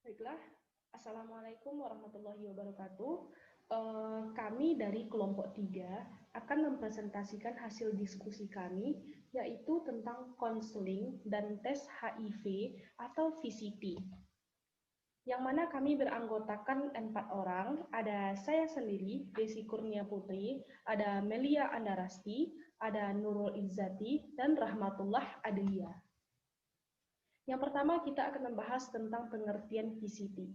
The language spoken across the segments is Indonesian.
Baiklah, Assalamualaikum warahmatullahi wabarakatuh. Kami dari kelompok 3 akan mempresentasikan hasil diskusi kami, yaitu tentang konseling dan tes HIV atau VCT. Yang mana kami beranggotakan 4 orang, ada saya sendiri, Desi Kurnia Putri, ada Melia Andarasti, ada Nurul Izzati, dan Rahmatullah Adelia. Yang pertama, kita akan membahas tentang pengertian VCT.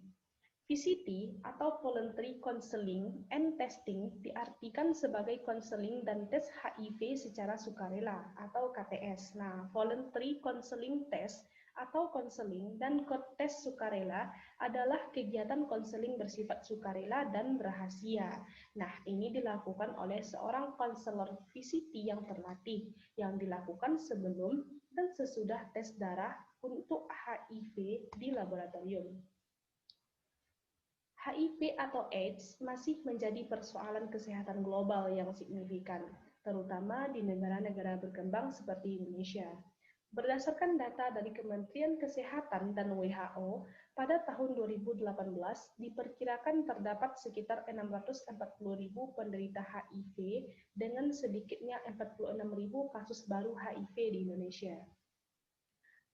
VCT atau Voluntary Counseling and Testing diartikan sebagai konseling dan tes HIV secara sukarela atau KTS. Nah, Voluntary Counseling Test atau konseling dan tes sukarela adalah kegiatan konseling bersifat sukarela dan rahasia. Nah, ini dilakukan oleh seorang konselor VCT yang terlatih, yang dilakukan sebelum dan sesudah tes darah untuk HIV di laboratorium. HIV atau AIDS masih menjadi persoalan kesehatan global yang signifikan, terutama di negara-negara berkembang seperti Indonesia. Berdasarkan data dari Kementerian Kesehatan dan WHO, pada tahun 2018 diperkirakan terdapat sekitar 640.000 penderita HIV dengan sedikitnya 46.000 kasus baru HIV di Indonesia.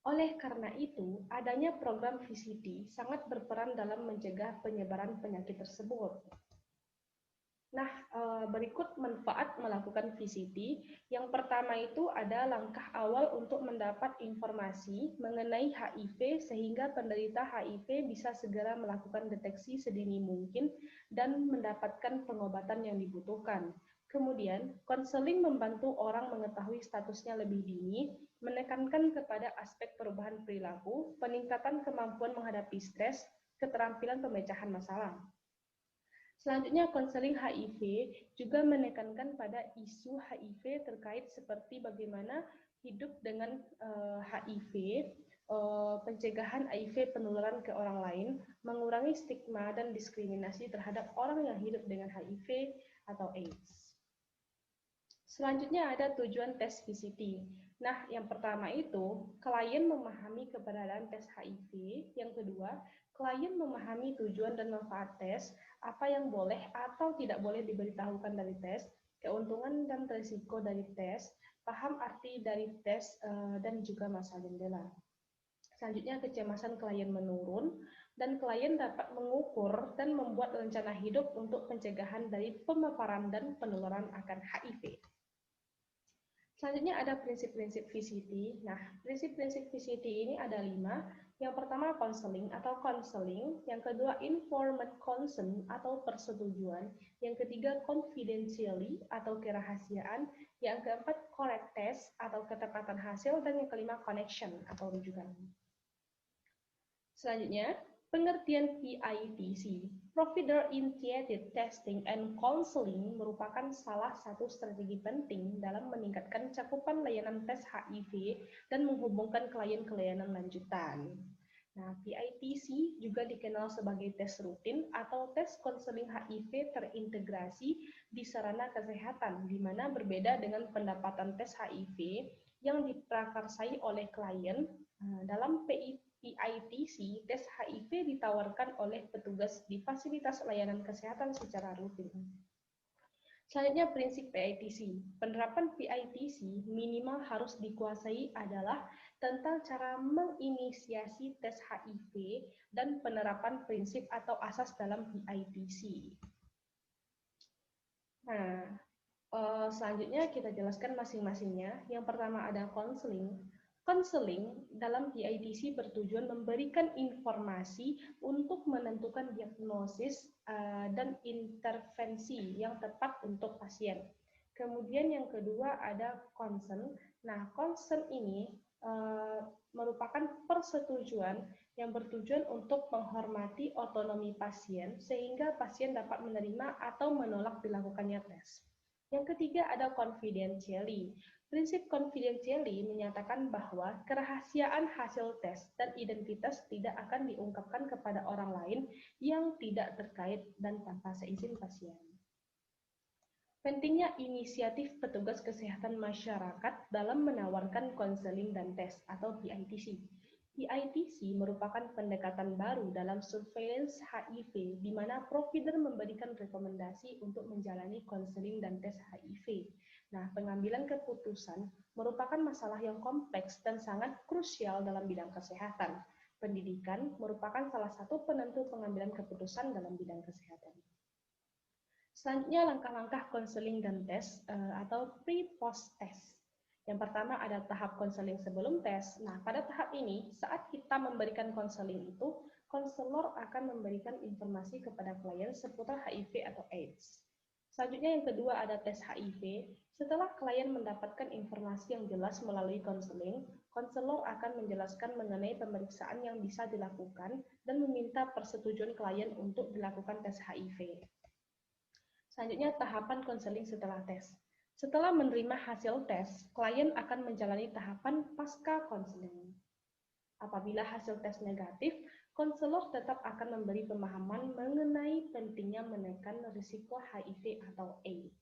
Oleh karena itu, adanya program VCT sangat berperan dalam mencegah penyebaran penyakit tersebut. Nah, berikut manfaat melakukan VCT. Yang pertama itu ada langkah awal untuk mendapat informasi mengenai HIV sehingga penderita HIV bisa segera melakukan deteksi sedini mungkin dan mendapatkan pengobatan yang dibutuhkan. Kemudian, konseling membantu orang mengetahui statusnya lebih dini, menekankan kepada aspek perubahan perilaku, peningkatan kemampuan menghadapi stres, keterampilan pemecahan masalah. Selanjutnya, konseling HIV juga menekankan pada isu HIV terkait seperti bagaimana hidup dengan HIV, pencegahan HIV penularan ke orang lain, mengurangi stigma dan diskriminasi terhadap orang yang hidup dengan HIV atau AIDS. Selanjutnya ada tujuan tes VCT. Nah, yang pertama itu, klien memahami keberadaan tes HIV. Yang kedua, klien memahami tujuan dan manfaat tes, apa yang boleh atau tidak boleh diberitahukan dari tes, keuntungan dan risiko dari tes, paham arti dari tes, dan juga masa jendela. Selanjutnya, kecemasan klien menurun, dan klien dapat mengukur dan membuat rencana hidup untuk pencegahan dari pemaparan dan penularan akan HIV. Selanjutnya ada prinsip-prinsip VCT. Nah, prinsip-prinsip VCT ini ada 5. Yang pertama konseling atau counseling, yang kedua informed consent atau persetujuan, yang ketiga confidentially atau kerahasiaan, yang keempat correct test atau ketepatan hasil, dan yang kelima connection atau rujukan. Selanjutnya, pengertian PITC, Provider Initiated Testing and Counseling, merupakan salah satu strategi penting dalam meningkatkan cakupan layanan tes HIV dan menghubungkan klien ke layanan lanjutan. Nah, PITC juga dikenal sebagai tes rutin atau tes konseling HIV terintegrasi di sarana kesehatan, di mana berbeda dengan pendapatan tes HIV yang diprakarsai oleh klien. Dalam PITC PITC, tes HIV ditawarkan oleh petugas di fasilitas layanan kesehatan secara rutin. Selanjutnya prinsip PITC. Penerapan PITC minimal harus dikuasai adalah tentang cara menginisiasi tes HIV dan penerapan prinsip atau asas dalam PITC. Nah, selanjutnya kita jelaskan masing-masingnya. Yang pertama ada konseling. Konseling dalam PITC bertujuan memberikan informasi untuk menentukan diagnosis dan intervensi yang tepat untuk pasien. Kemudian yang kedua ada consent. Nah, consent ini merupakan persetujuan yang bertujuan untuk menghormati otonomi pasien sehingga pasien dapat menerima atau menolak dilakukannya tes. Yang ketiga ada confidentiality. Prinsip confidentiality menyatakan bahwa kerahasiaan hasil tes dan identitas tidak akan diungkapkan kepada orang lain yang tidak terkait dan tanpa seizin pasien. Pentingnya inisiatif petugas kesehatan masyarakat dalam menawarkan konseling dan tes atau PITC. PITC merupakan pendekatan baru dalam surveillance HIV, di mana provider memberikan rekomendasi untuk menjalani konseling dan tes HIV. Nah, pengambilan keputusan merupakan masalah yang kompleks dan sangat krusial dalam bidang kesehatan. Pendidikan merupakan salah satu penentu pengambilan keputusan dalam bidang kesehatan. Selanjutnya, langkah-langkah konseling dan tes atau pre-post test. Yang pertama ada tahap konseling sebelum tes. Nah, pada tahap ini, saat kita memberikan konseling itu, konselor akan memberikan informasi kepada klien seputar HIV atau AIDS. Selanjutnya yang kedua ada tes HIV. Setelah klien mendapatkan informasi yang jelas melalui konseling, konselor akan menjelaskan mengenai pemeriksaan yang bisa dilakukan dan meminta persetujuan klien untuk dilakukan tes HIV. Selanjutnya tahapan konseling setelah tes. Setelah menerima hasil tes, klien akan menjalani tahapan pasca konseling. Apabila hasil tes negatif, konselor tetap akan memberi pemahaman mengenai pentingnya menekan risiko HIV atau AIDS.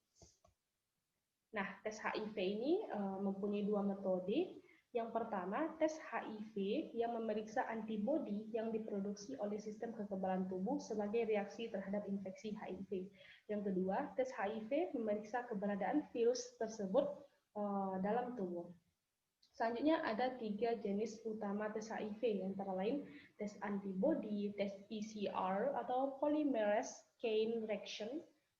Nah, tes HIV ini mempunyai dua metode. Yang pertama, tes HIV yang memeriksa antibodi yang diproduksi oleh sistem kekebalan tubuh sebagai reaksi terhadap infeksi HIV. Yang kedua, tes HIV memeriksa keberadaan virus tersebut dalam tubuh. Selanjutnya ada 3 jenis utama tes HIV, antara lain tes antibody, tes PCR atau polymerase chain reaction,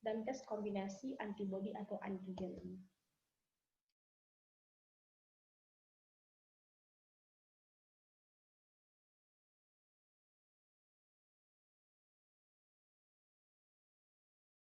dan tes kombinasi antibody atau antigen.